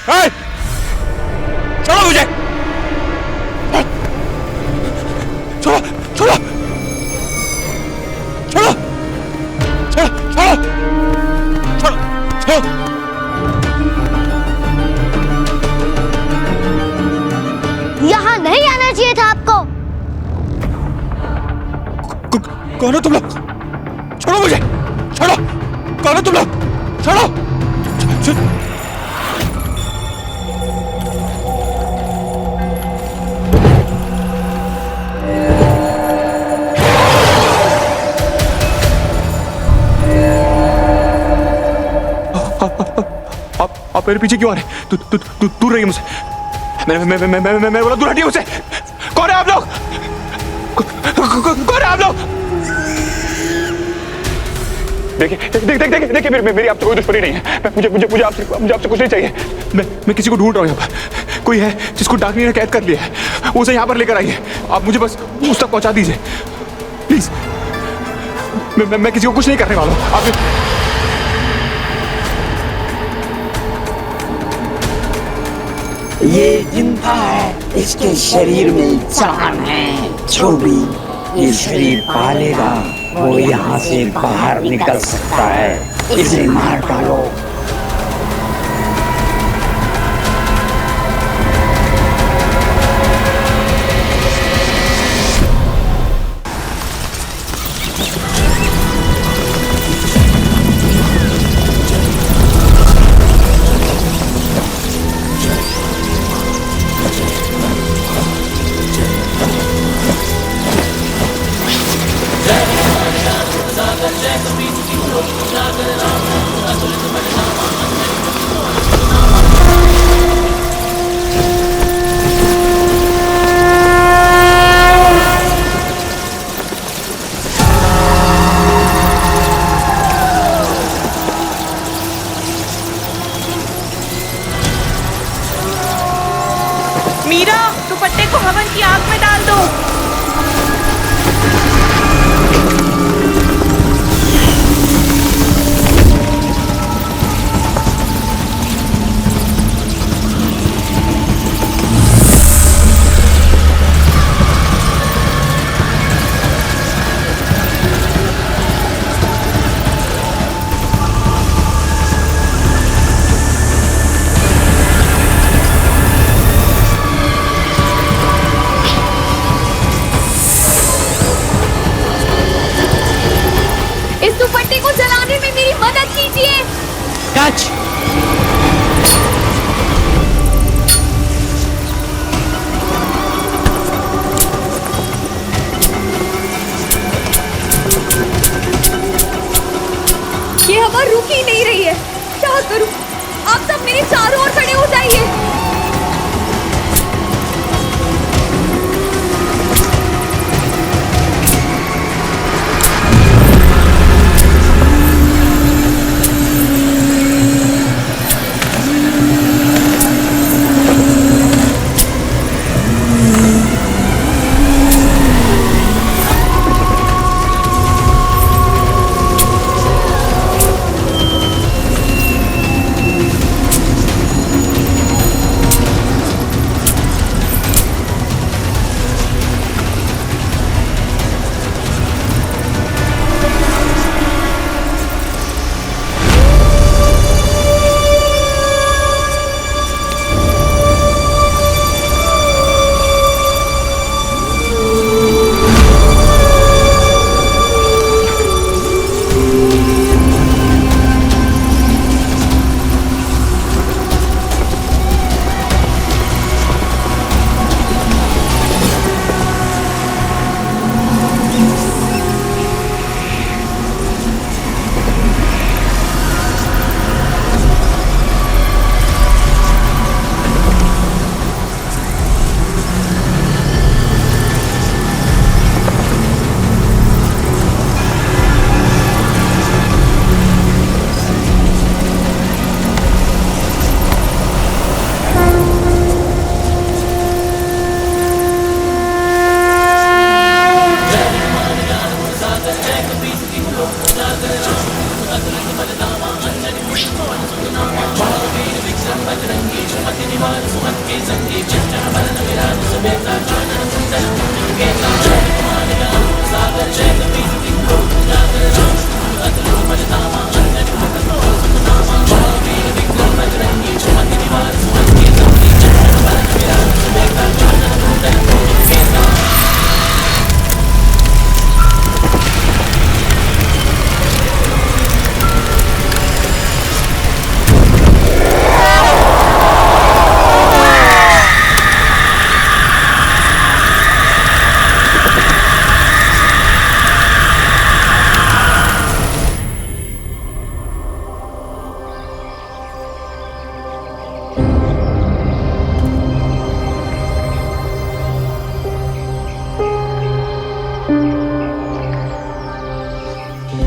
ए, छोड़ो मुझे, छोड़ो छोड़ो छोड़ो छोड़ो छोड़ो छोड़ो छोड़ो। यहाँ नहीं आना चाहिए था आपको। कौन हो तुम लोग? छोड़ो मुझे, छोड़ो। कौन हो तुम लोग? छोड़ो। आप मेरे पीछे क्यों आ रहे? तू तू तू दूर रहिए मुझसे। मैं बोला दूर हटिए मुझसे। कौन है आप लोग? कौन है आप लोग? देखिए मेरी आपसे कोई दुश्मनी नहीं है। मुझे आपसे कुछ नहीं चाहिए। मैं किसी को ढूंढ रहा हूँ यहाँ पर। कोई है जिसको डाकनी ने कैद कर लिया है, उसे यहाँ पर लेकर आइए। आप मुझे बस उस तक पहुँचा दीजिए प्लीज। मैं किसी को कुछ नहीं करने वाला हूँ। आप ये जिंदा है, इसके शरीर में जान है। जो भी ये शरीर पालेगा वो यहाँ से बाहर निकल सकता है। इसे मार डालो। मीरा, दुपट्टे को हवन की आग में डाल दो।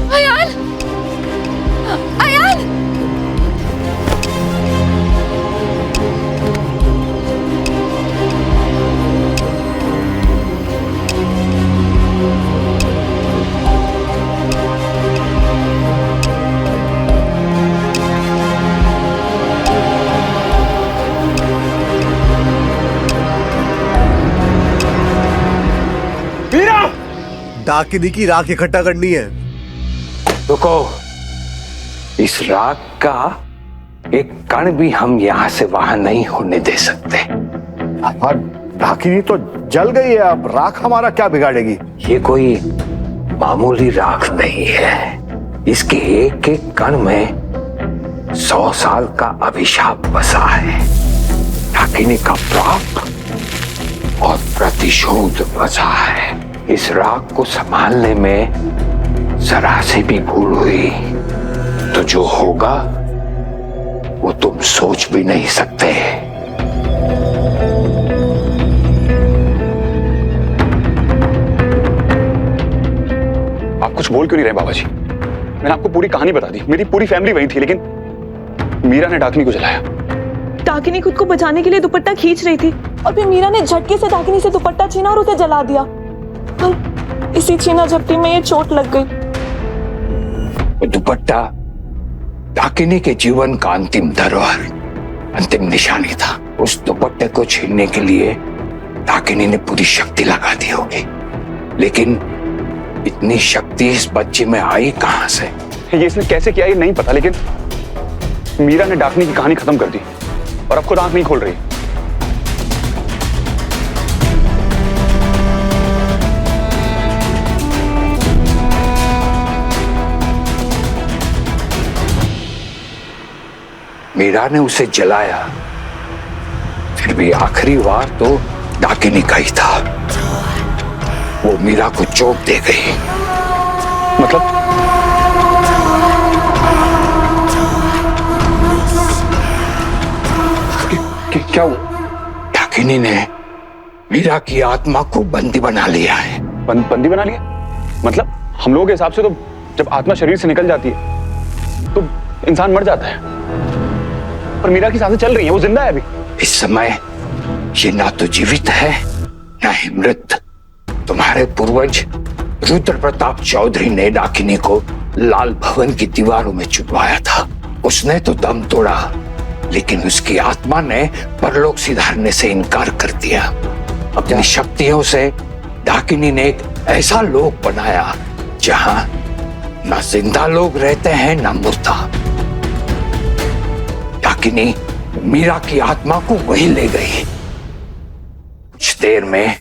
अयान, अयान, डाकिनी की राख इकट्ठा करनी है। रुको, इस राख का एक कण भी हम यहाँ से वहां नहीं होने दे सकते। और डाकिनी तो जल गई है, अब राख हमारा क्या बिगाड़ेगी? ये कोई मामूली राख नहीं है, इसके एक एक कण में 100 साल का अभिशाप बसा है। डाकिनी का पाप और प्रतिशोध बसा है। इस राख को संभालने में जरा से भी भूल हुई तो जो होगा वो तुम सोच भी नहीं सकते। आप कुछ बोल क्यों नहीं रहे बाबा जी? मैंने आपको पूरी कहानी बता दी। मेरी पूरी फैमिली वही थी, लेकिन मीरा ने डाकिनी को जलाया। डाकिनी खुद को बचाने के लिए दुपट्टा खींच रही थी और फिर मीरा ने झटके से डाकिनी से दुपट्टा छीना और उसे जला दिया। इसी छीना झपटी में ये चोट लग गई। वो दुपट्टा डाकिनी के जीवन का अंतिम धरोहर, अंतिम निशानी था। उस दुपट्टे को छीनने के लिए डाकिनी ने पूरी शक्ति लगा दी होगी, लेकिन इतनी शक्ति इस बच्चे में आई कहां से? ये इसने कैसे किया ये नहीं पता, लेकिन मीरा ने डाकिनी की कहानी खत्म कर दी और अब खुद आंख नहीं खोल रही। मीरा ने उसे जलाया, फिर भी आखिरी वार तो डाकिनी का ही था। वो मीरा को चोट दे गई। मतलब क्या हुआ? डाकिनी ने मीरा की आत्मा को बंदी बना लिया है। बंदी बना लिया? मतलब हम लोगों के हिसाब से तो जब आत्मा शरीर से निकल जाती है तो इंसान मर जाता है, पर मीरा की सांसें चल रही हैं, वो जिंदा है अभी। इस समय ये ना तो जीवित है ना ही मृत। तुम्हारे पूर्वज रुद्र प्रताप चौधरी ने डाकिनी को लाल भवन की दीवारों में चुपवाया था। उसने तो दम तोड़ा, लेकिन उसकी आत्मा ने परलोक सिधारने से इनकार कर दिया। अपनी शक्तियों से डाकिनी ने एक ऐसा लोक बनाया जहां ना जिंदा लोग रहते हैं ना मुर्दा। डाकिनी मीरा की आत्मा को वहीं ले गई। कुछ देर में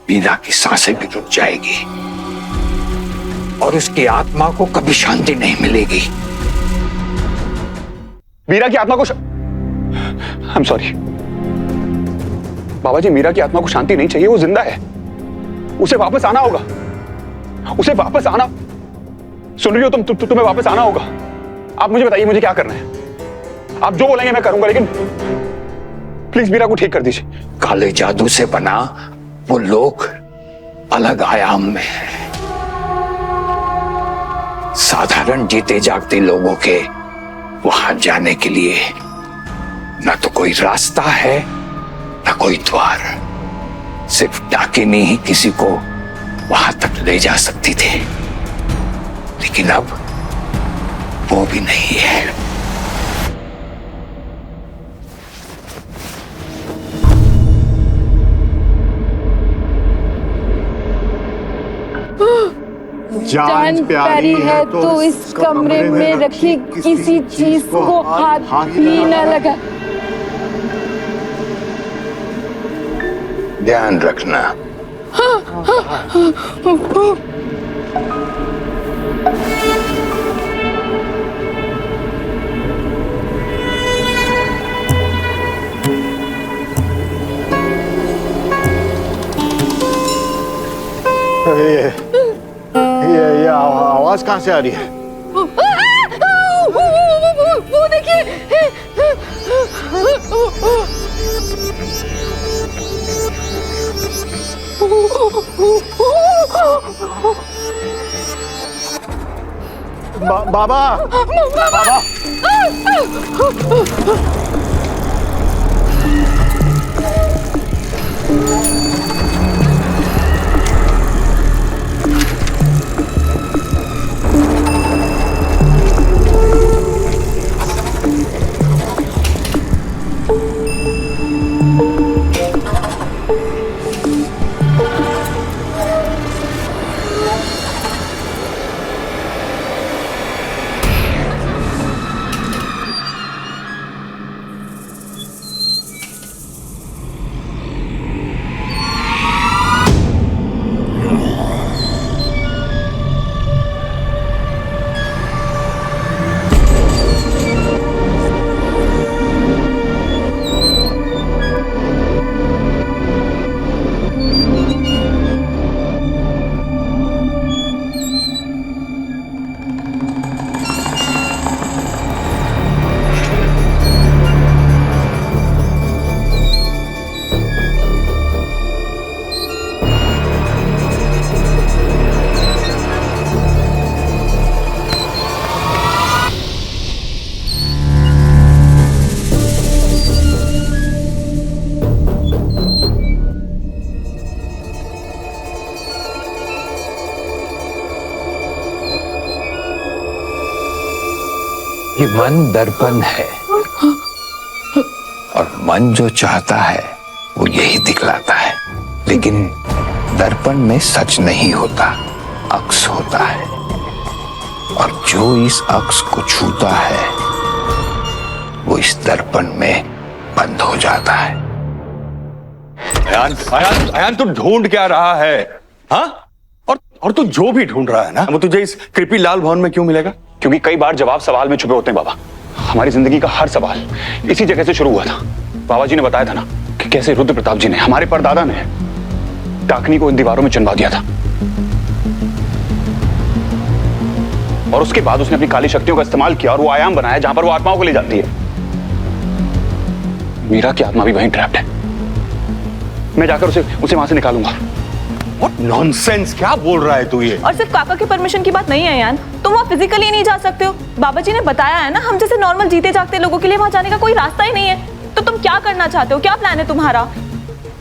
मीरा की सांसें भी रुक जाएगी और उसकी आत्मा को कभी शांति नहीं मिलेगी। मीरा की आत्मा को आई एम सॉरी बाबा जी, मीरा की आत्मा को शांति नहीं चाहिए, वो जिंदा है। उसे वापस आना होगा, उसे वापस आना। सुन रही हो तुम? तुम्हें वापस आना होगा। आप मुझे बताइए मुझे क्या करना है? आप जो बोलेंगे मैं करूंगा, लेकिन प्लीज मीरा को ठीक कर दीजिए। काले जादू से बना वो लोग अलग आयाम में है। साधारण जीते जागते लोगों के वहां जाने के लिए न तो कोई रास्ता है न कोई द्वार। सिर्फ डाकिनी ही किसी को वहां तक ले जा सकती थी, लेकिन अब वो भी नहीं है। जान प्यारी है तो इस कमरे में रखी किसी चीज को हाथ भी न लगा। ध्यान रखना। ये आवाज कहाँ से आ रही है? वो देखिए। बाबा बाबा ये मन दर्पण है और मन जो चाहता है वो यही दिखलाता है, लेकिन दर्पण में सच नहीं होता, अक्स होता है, और जो इस अक्स को छूता है वो इस दर्पण में बंद हो जाता है। अयान, अयान, अयान तू ढूंढ क्या रहा है? हाँ? और तू जो भी ढूंढ रहा है ना, वो तुझे इस कृपी लाल भवन में क्यों मिलेगा? क्योंकि कई बार जवाब सवाल में छुपे होते हैं बाबा। हमारी जिंदगी का हर सवाल इसी जगह से शुरू हुआ था। बाबा जी ने बताया था ना कि कैसे रुद्र प्रताप जी ने, हमारे परदादा ने, डाकनी को इन दीवारों में चुनवा दिया था, और उसके बाद उसने अपनी काली शक्तियों का इस्तेमाल किया और वो आयाम बनाया जहां पर वो आत्माओं को ले जाती है। मीरा की आत्मा भी वहीं ट्रैप्ड है। मैं जाकर उसे वहां से निकालूंगा। What nonsense, क्या बोल रहा है तू ये? और सिर्फ काका की परमिशन की बात नहीं है यान, तुम वहाँ फिजिकली नहीं जा सकते हो। बाबा जी ने बताया है ना, हम जैसे नॉर्मल जीते जागते लोगों के लिए वहाँ जाने का कोई रास्ता ही नहीं है। तो तुम क्या करना चाहते हो, क्या प्लान है तुम्हारा?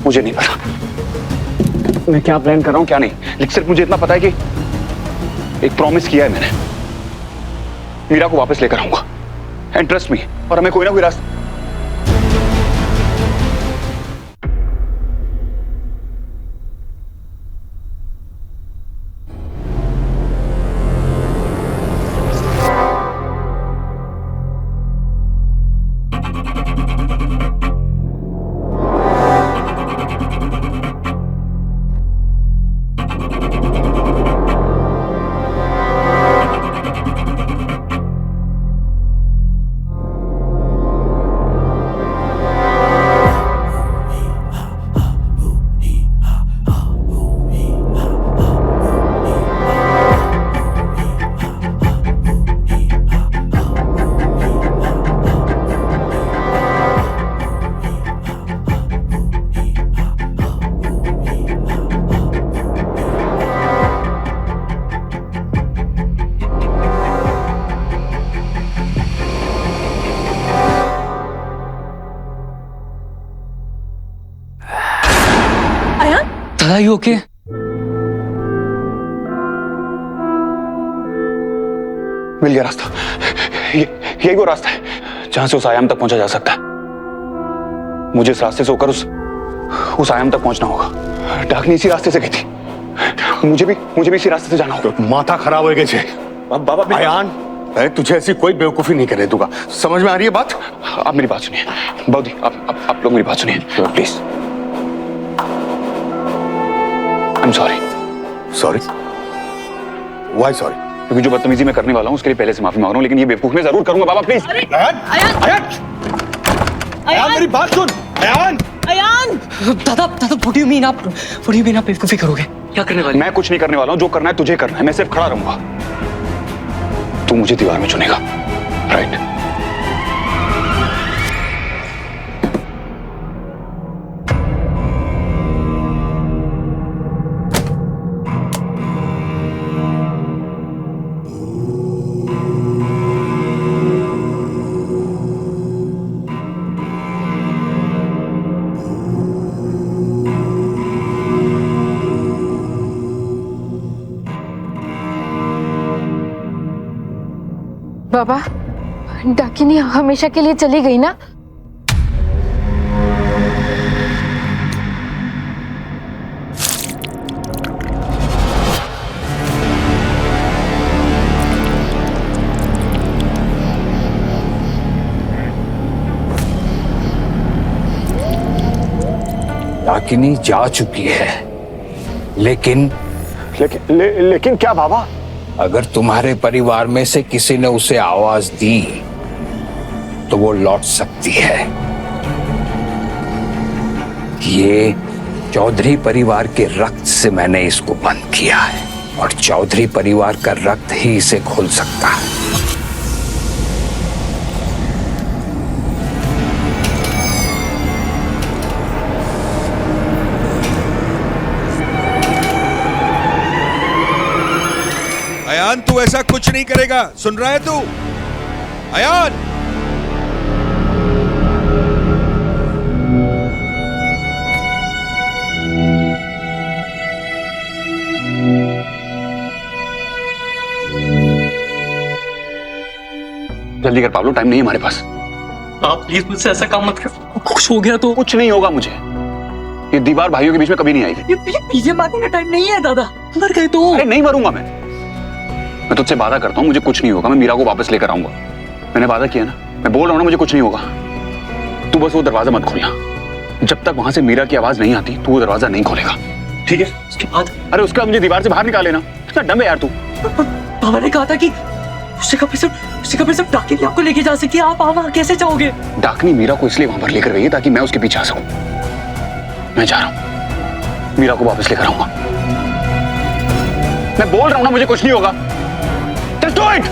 मुझे नहीं पता मैं क्या प्लान कर रहा हूँ क्या नहीं, लेकिन सिर्फ मुझे इतना पता है कि एक प्रॉमिस किया है मैंने, मीरा को वापस लेकर आऊंगा। एंड ट्रस्ट मी, और हमें कोई ना कोई रास्ता। दादा यू ओके? मिल गया रास्ता। यही वो रास्ता है जहां से उस आयाम तक पहुंचा जा सकता है। मुझे इस रास्ते से होकर उस आयाम तक पहुंचना होगा। डाकनी इसी रास्ते से गई थी। मुझे भी इसी रास्ते से जाना होगा। तो माथा खराब हो गए। बाबा अयान, मैं तुझे ऐसी कोई बेवकूफी नहीं करने दूंगा। समझ में आ रही है बात? आप मेरी बात सुनिए बाबूजी, आप लोग मेरी बात सुनिए please. I am sorry. Sorry? Why sorry? क्योंकि जो बदतमीजी मैं करने वाला हूँ उसके लिए पहले से माफी मांग रहा हूँ, लेकिन ये बेवकूफ मैं जरूर करूंगा। बाबा प्लीज। अयान मेरी बात सुन। अयान दादा व्हाट डू यू मीन? आप बेवकूफी करोगे? क्या करने वाले? मैं कुछ नहीं करने वाला हूँ, जो करना है तुझे करना है, मैं सिर्फ खड़ा रहूंगा, तू मुझे दीवार में चुनेगा, राइट? बाबा, डाकिनी हमेशा के लिए चली गई ना? डाकिनी जा चुकी है, लेकिन लेकिन क्या बाबा? अगर तुम्हारे परिवार में से किसी ने उसे आवाज दी तो वो लौट सकती है। ये चौधरी परिवार के रक्त से मैंने इसको बंद किया है, और चौधरी परिवार का रक्त ही इसे खोल सकता है। अयान, तू ऐसा कुछ नहीं करेगा, सुन रहा है तू? अयान! जल्दी कर पाब्लो, टाइम नहीं है हमारे पास। आप प्लीज मुझसे ऐसा काम मत करो। कुछ हो गया तो? कुछ नहीं होगा मुझे। ये दीवार भाइयों के बीच में कभी नहीं आएगी। ये मारने का टाइम नहीं है दादा। मर गए तो? अरे नहीं मरूंगा मैं तुझसे वादा करता हूँ, मुझे कुछ नहीं होगा। मैं मीरा को वापस लेकर आऊंगा। मैंने वादा किया ना, मैं बोल रहा हूँ ना, मुझे कुछ नहीं होगा। तू बस वो दरवाजा मत खोलना। जब तक वहां से मीरा की आवाज नहीं आती तू वो दरवाजा नहीं खोलेगा, ठीक है? उसके बाद? अरे उसका मुझे दीवार से बाहर निकाल लेना। कितना डम है यार तू। बाबा ने कहा था कि उससे कभी सब डाकिनी आपको लेके जा सकती है। आप वहां कैसे जाओगे? डाकनी मीरा को इसलिए वहां पर लेकर गई है ताकि मैं उसके पीछे आ सकूं। मैं जा रहा हूं, मीरा को वापस लेकर आऊंगा। मैं बोल रहा हूं ना, मुझे कुछ नहीं होगा। Just do it!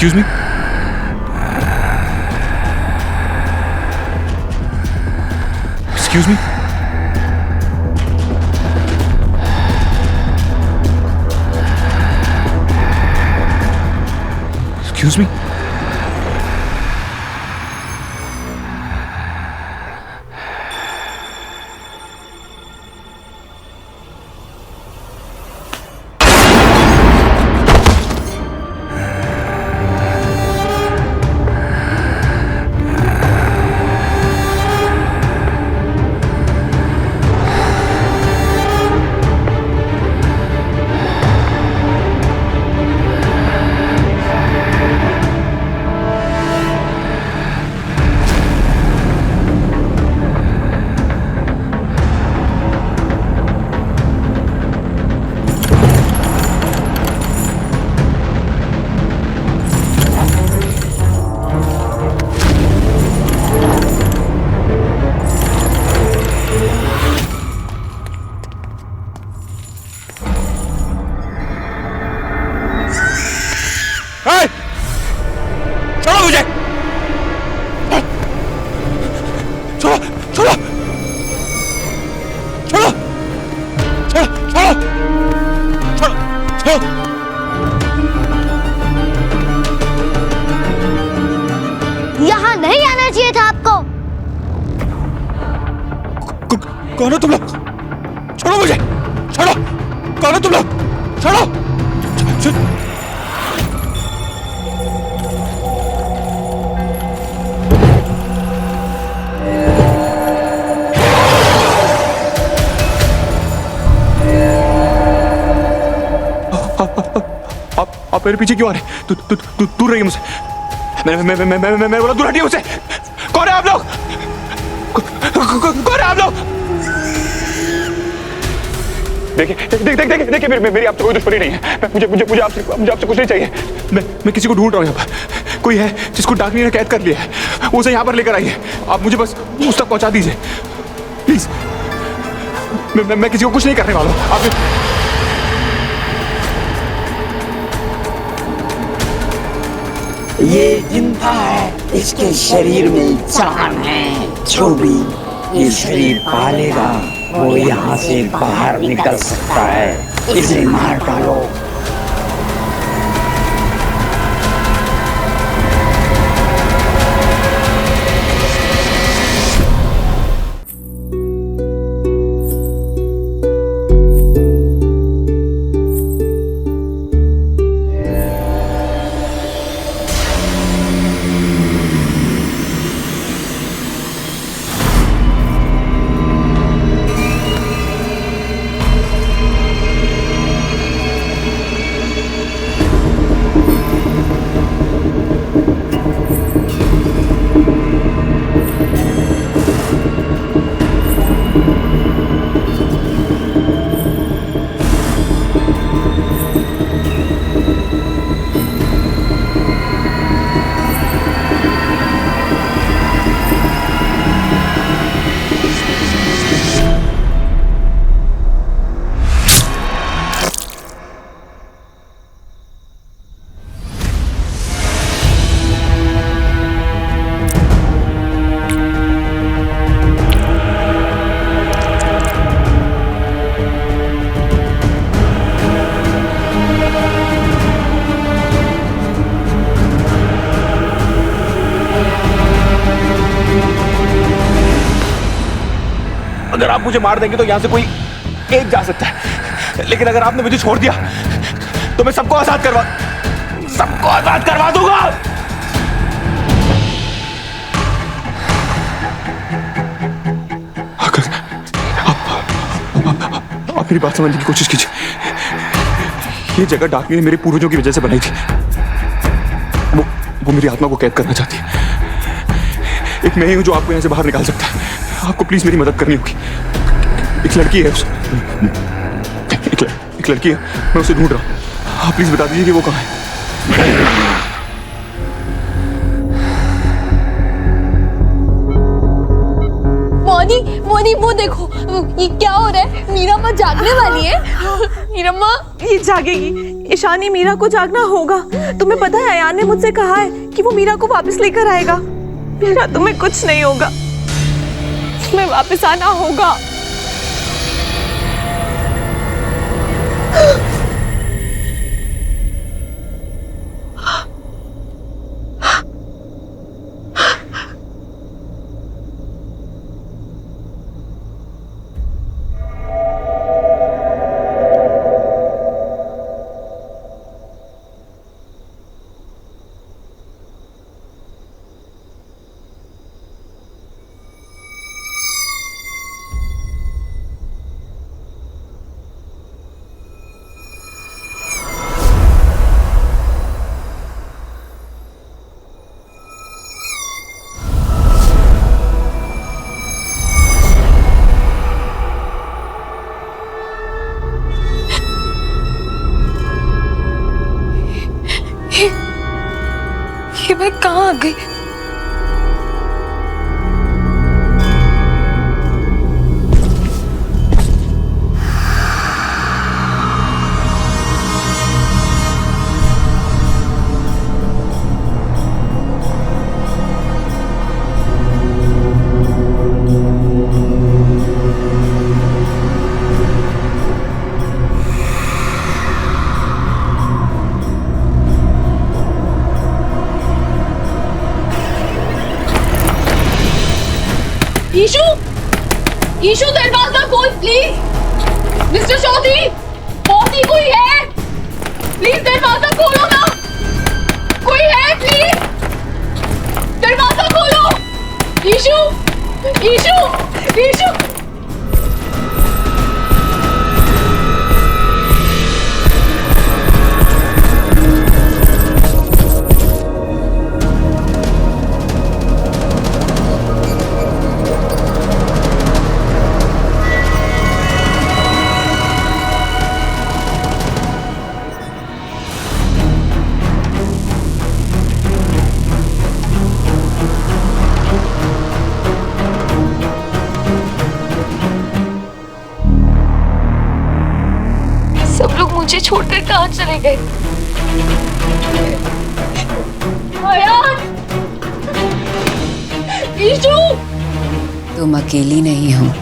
Excuse me, excuse me, excuse me. छोड़ो मुझे, छोड़ो छोड़ो छोड़ो छोड़ो छोड़ो छोड़ो। यहाँ नहीं आना चाहिए था आपको। कौन हो तुम लोग? छोड़ो मुझे, छोड़ो। कौन हो तुम लोग? छोड़ो। आप मेरे पीछे क्यों आ रहे? तू तू तू दूर रहिए मुझसे। मैं बोला दूर हटिए मुझसे। कौन है आप लोग? कौन है आप लोग? देखिए मेरी आपसे कोई दुश्मनी नहीं है। मुझे आपसे कुछ नहीं चाहिए। मैं किसी को ढूंढ रहा हूँ यहाँ पर। कोई है जिसको डाकनी ने कैद कर लिया है, उसे यहाँ पर लेकर आइए। आप मुझे बस उस तक पहुँचा दीजिए प्लीज। मैं किसी को कुछ नहीं करने वाला हूँ। आप ये जिंदा है, इसके शरीर में जान है। जो भी ये शरीर पालेगा वो यहाँ से बाहर निकल सकता है। इसे मार डालो। अगर आप मुझे मार देंगे तो यहां से कोई एक जा सकता है, लेकिन अगर आपने मुझे छोड़ दिया तो मैं सबको आजाद करवा दूंगा। आप मेरी बात समझने की कोशिश कीजिए। ये जगह डाकनी ने मेरे पूर्वजों की वजह से बनाई थी। वो मेरी आत्मा को कैद करना चाहती है। एक मैं ही हूं जो आपको यहां से बाहर निकाल सकता है। आपको प्लीज मेरी मदद करनी होगी। एक लड़की है एक लड़की है, मैं उसे ढूंढ रहा हूं। आप प्लीज बता दीजिए कि वो कहां है। मोनी, वो देखो बाबू, ये क्या हो रहा है? मीरा माँ जागने वाली है? मीरा माँ ये जागेगी। ईशानी, मीरा को जागना होगा। तुम्हें पता है अयान ने मुझसे कहा है कि वो मीरा को वापस लेकर आएगा। मीरा, तुम्हें कुछ नहीं होगा, तुम्हें वापस आना होगा। ये मैं कहाँ आ गई? ईशु, ईशु दरवाजा खोल प्लीज। मिस्टर चौधरी, मौसी कोई है? प्लीज दरवाजा खोलो ना। कोई है प्लीज? दरवाजा खोलो। ईशु, ईशु, ईशु। सब लोग मुझे छोड़कर कहाँ चले गए? अयान! ईशु! तुम अकेली नहीं हो।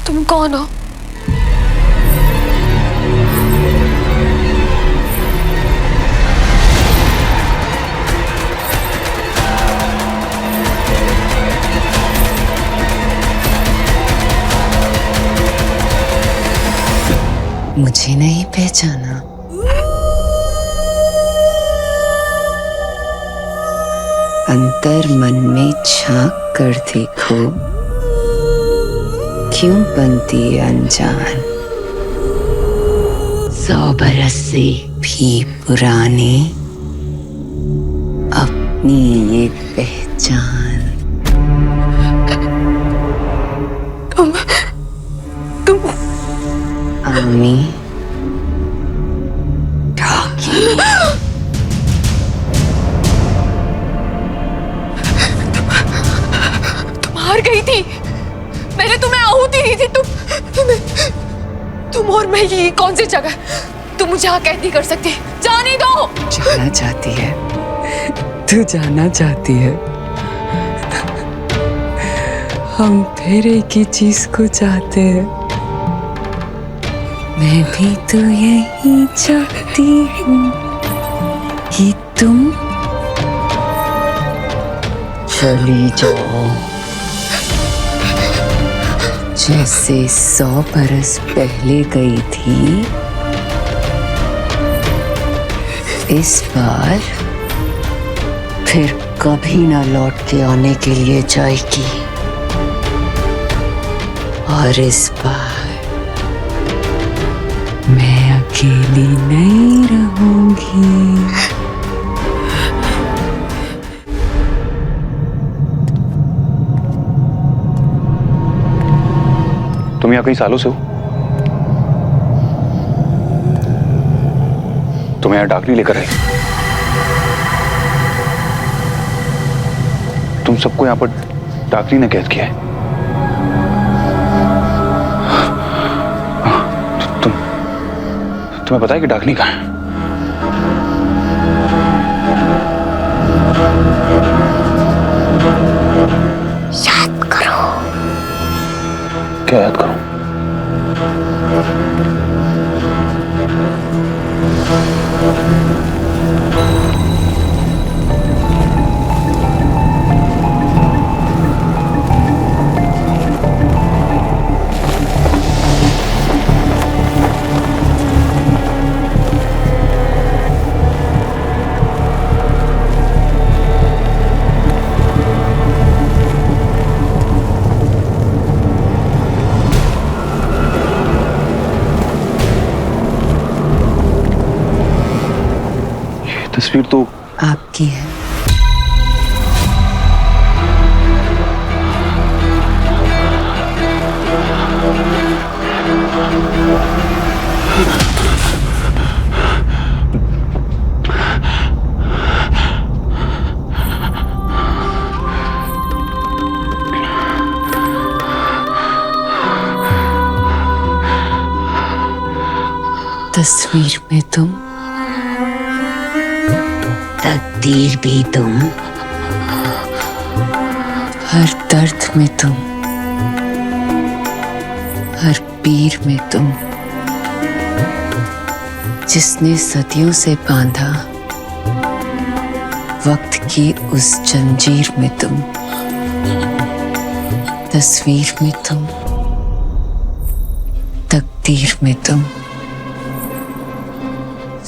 तुम कौन हो? मुझे नहीं पहचाना? अंतर मन में झांक कर देखो, क्यों बनती अनजान? 100 बरस से भी पुरानी अपनी ये पहचान। तुम अम्मी ढाकी। तुम हार गई थी। मैंने तुम्हें आहुति दी थी। तुम और मैं, ये कौन सी जगह? तुम मुझे यहाँ कैद नहीं कर सकती। जाने दो। जाना चाहती है? तू जाना चाहती है? हम फिर एक ही चीज को चाहते हैं। मैं भी तो यही चाहती हूँ कि तुम चली जाओ, जैसे 100 बरस पहले गई थी। इस बार फिर कभी ना लौट के आने के लिए जाएगी। और इस बार मैं अकेली नहीं रहूंगी। तुम यहाँ कई सालों से हो? तुम्हें यहाँ डाकनी लेकर आई। तुम सबको यहाँ पर डाकनी ने कैद किया है। तुम्हें पता है कि डाकनी कहाँ है? याद करो। क्या याद करूं? तस्वीर तो आपकी है। तस्वीर में तुम, तकदीर भी तुम, हर दर्द में तुम, हर पीर में तुम, जिसने सदियों से बांधा वक्त की उस जंजीर में तुम। तस्वीर में तुम, तकदीर में तुम।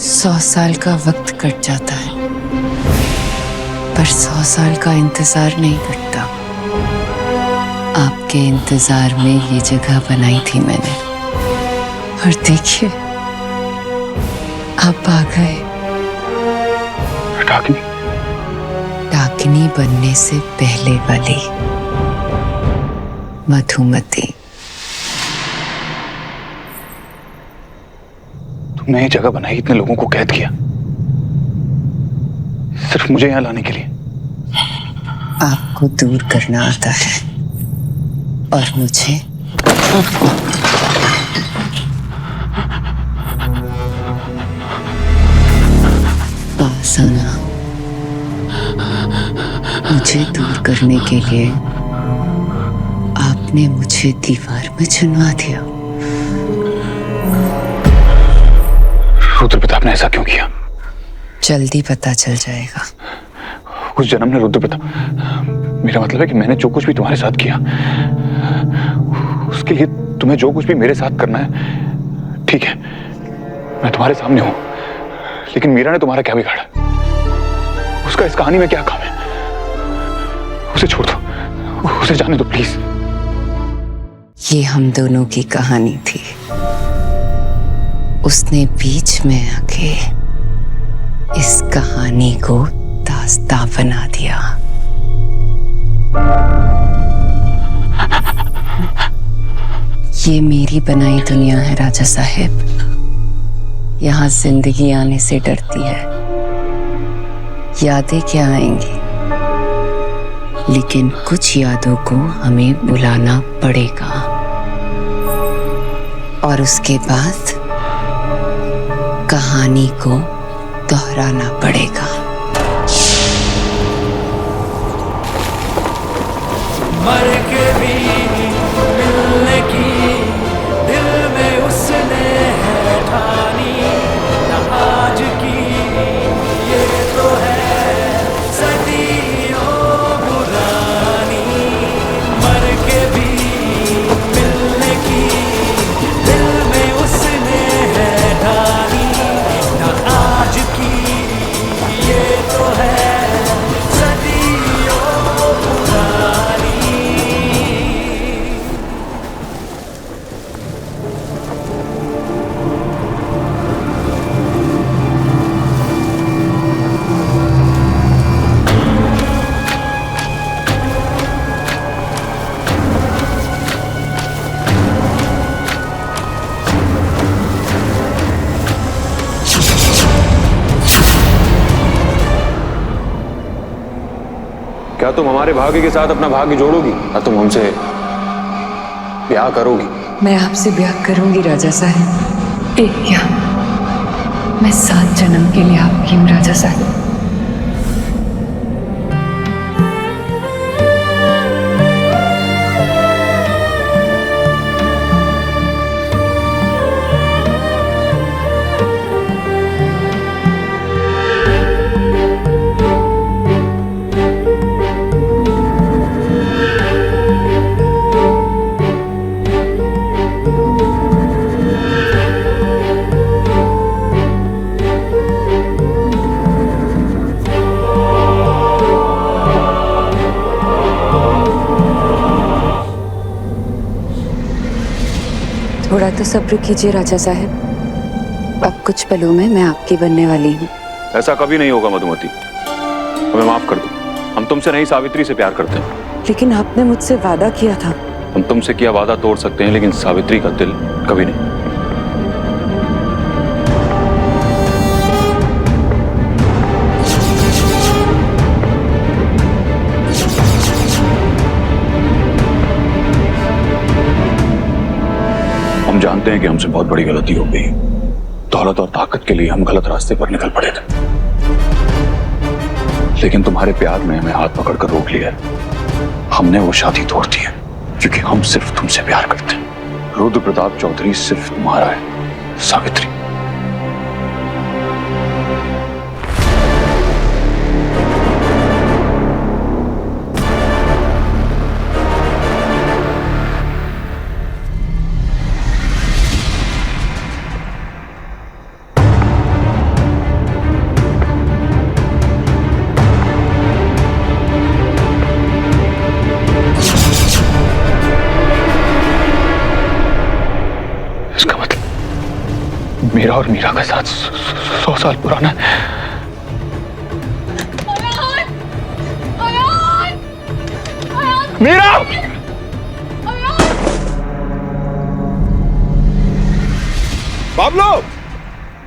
100 साल का वक्त कट जाता है, पर 100 साल का इंतजार नहीं कटता। आपके इंतजार में ये जगह बनाई थी मैंने, और देखिए आप आ गए। डाकनी? डाकनी बनने से पहले वाली मधुमती। तुमने ये जगह बनाई, इतने लोगों को कैद किया, सिर्फ मुझे यहां लाने के लिए। आपको दूर करना आता है, और मुझे पास आना। मुझे दूर करने के लिए आपने मुझे दीवार में चुनवा दिया। रुद्र प्रताप ने ऐसा क्यों किया? जल्दी पता चल जाएगा। उस जन्म ने रुद्र प्रताप, मेरा मतलब है कि मैंने जो कुछ भी तुम्हारे साथ किया, उसके लिए तुम्हें जो कुछ भी मेरे साथ करना है, ठीक है, मैं तुम्हारे सामने हूं। लेकिन मीरा ने तुम्हारा क्या बिगाड़ा? उसका इस कहानी में क्या काम है? उसे छोड़ दो, उसे जाने दो प्लीज। ये हम दोनों की कहानी थी। उसने बीच में आके इस कहानी को दास्तां बना दिया। ये मेरी बनाई दुनिया है राजा साहब। यहाँ जिंदगी आने से डरती है। यादें क्या आएंगी, लेकिन कुछ यादों को हमें बुलाना पड़ेगा, और उसके बाद कहानी को दोहराना पड़ेगा। मर के भी मिलने की दिल में उसने है ठानी, न आज की ये तो है सदियों पुरानी। मर के भी मिलने की दिल में उसने है ठानी, न आज की ये तो है सदियों पुरानी। क्या तुम हमारे भाग्य के साथ अपना भाग्य जोड़ोगी या तुम हमसे ब्याह करोगी? मैं आपसे ब्याह करूंगी राजा साहब। एक क्या, मैं 7 जन्म के लिए आपकी हूँ राजा साहब। थोड़ा तो सब्र कीजिए राजा साहब, अब कुछ पलों में मैं आपकी बनने वाली हूँ। ऐसा कभी नहीं होगा मधुमती, हमें माफ कर दो। हम तुमसे नहीं सावित्री से प्यार करते हैं। लेकिन आपने मुझसे वादा किया था। हम तुमसे किया वादा तोड़ सकते हैं, लेकिन सावित्री का दिल कभी नहीं। हम जानते हैं कि हमसे बहुत बड़ी गलती हो गई। दौलत और ताकत के लिए हम गलत रास्ते पर निकल पड़े थे, लेकिन तुम्हारे प्यार ने हमें हाथ पकड़कर रोक लिया है। हमने वो शादी तोड़ दी है क्योंकि हम सिर्फ तुमसे प्यार करते हैं। रुद्र प्रताप चौधरी सिर्फ तुम्हारा है सावित्री। मेरा और मीरा का साथ 100 साल पुराना है। मीरा! बाबलो,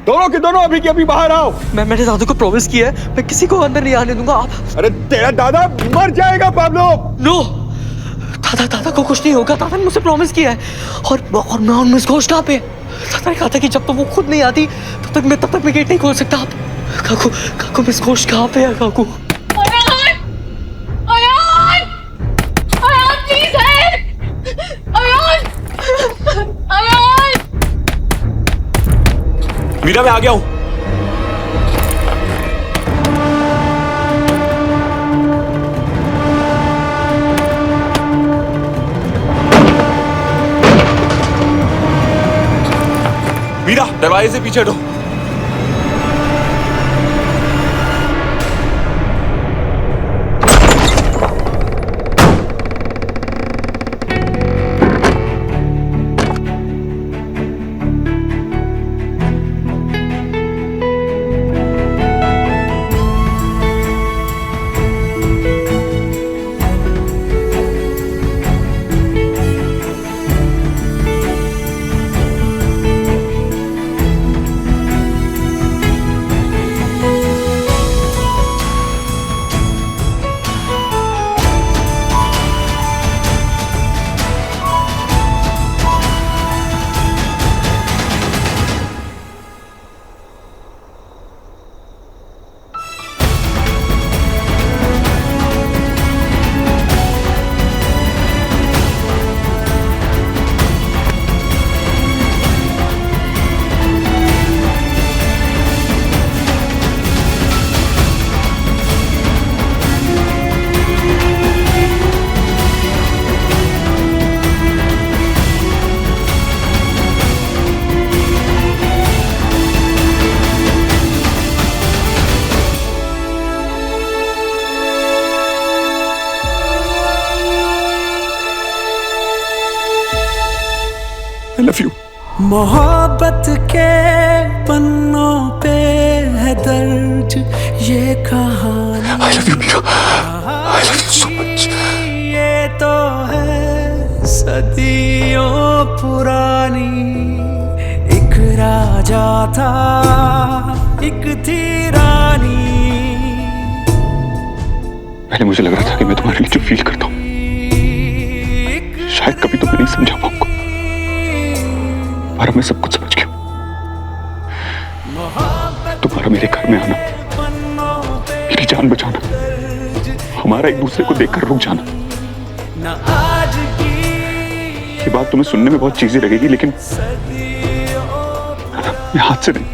दोनों के दोनों अभी के अभी बाहर आओ। मैंने दादू को प्रॉमिस किया है, मैं किसी को अंदर नहीं आने दूंगा। आप अरे तेरा दादा मर जाएगा बाबलो। नो, दादा को कुछ नहीं होगा। दादा ने मुझसे प्रॉमिस किया है और मैं और मिस घोष कहाँ पे? दादा ने कहा था कि जब तक वो खुद नहीं आती तब तक मैं गेट नहीं खोल सकता। आप काकू मिस घोष कहाँ पे है? काकू मीरा, मैं आ गया हूं। मीरा, दरवाजे से पीछे हटो। I love you. मोहब्बत के पन्नों पे है दर्ज ये कहानी। I love you, Meera. I love you so much. ये तो है सदियों पुरानी। एक राजा था, एक थी रानी। पहले मुझे लग रहा था कि मैं तुम्हारे लिए जो फील करता हूँ शायद कभी तुम्हें नहीं समझा पाऊंगा, पर मैं सब कुछ समझ गया। तुम्हारा मेरे घर में आना, मेरी जान बचाना, हमारा एक दूसरे को देखकर रुक जाना, ये बात तुम्हें सुनने में बहुत चीज़ी लगेगी, लेकिन मैं हाथ से नहीं,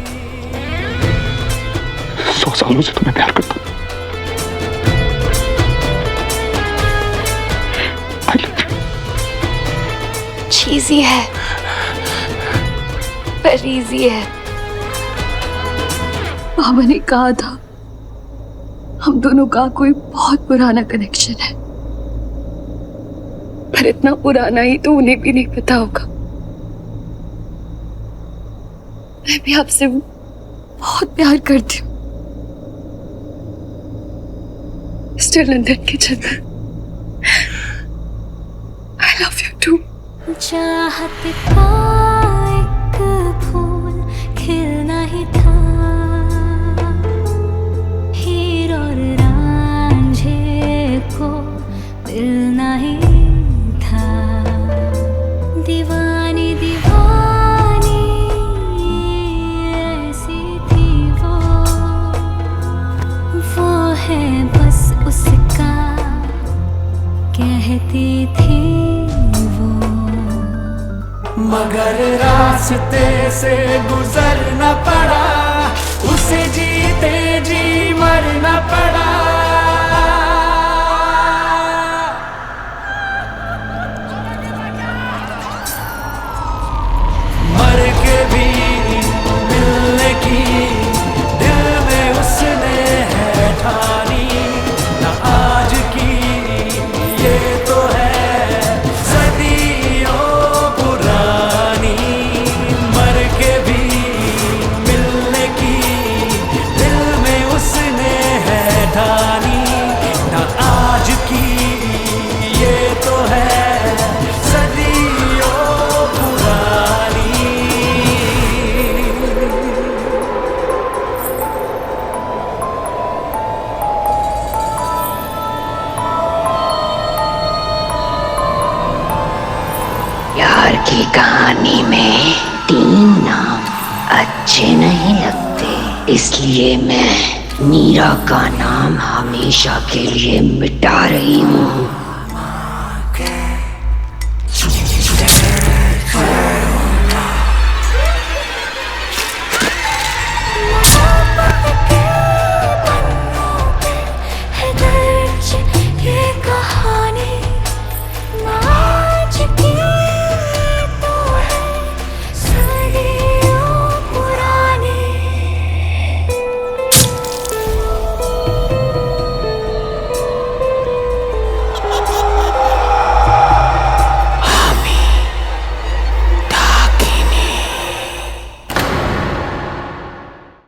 100 सालों से तुम्हें प्यार करता हूं। चीज़ी है पर इजी है। बाबा ने कहा था हम दोनों का कोई बहुत पुराना कनेक्शन है, पर इतना पुराना ही तो उन्हें भी नहीं पता होगा। मैं भी आपसे बहुत प्यार करती हूँ। मिस्टर लंदन के चंदन, I love you too। चाहत का एक फूल खिलना ही था, हीर और रांझे को मिलना ही था। दीवानी दीवानी ऐसी थी वो है बस उसका कहती थी। मगर रास्ते से गुजरना पड़ा, उसे जीते जी मरना पड़ा। मर के भी मिलने की दिल में उसने है ठानी, ना आज की ये तो है की कहानी में 3 नाम अच्छे नहीं लगते, इसलिए मैं मीरा का नाम हमेशा के लिए मिटा रही हूँ।